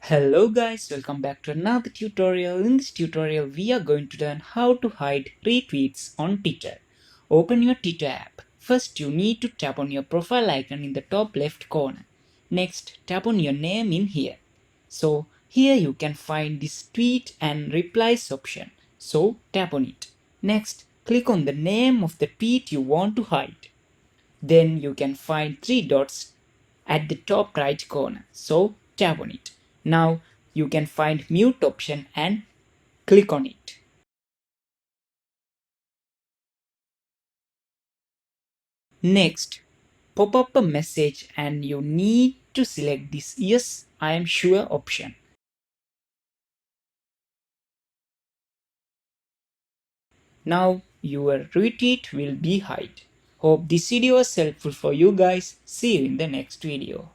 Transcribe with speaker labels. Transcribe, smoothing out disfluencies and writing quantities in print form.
Speaker 1: Hello guys, welcome back to another tutorial. In this tutorial, we are going to learn how to hide retweets on Twitter. Open your Twitter app. First, you need to tap on your profile icon in the top left corner. Next, tap on your name in here. So, here you can find this tweet and replies option. So, tap on it. Next, click on the name of the tweet you want to hide. Then you can find three dots at the top right corner. So tap on it. Now you can find mute option and click on it. Next, pop up a message and you need to select this yes, I am sure option. Now your retweet will be hid. Hope this video was helpful for you guys. See you in the next video.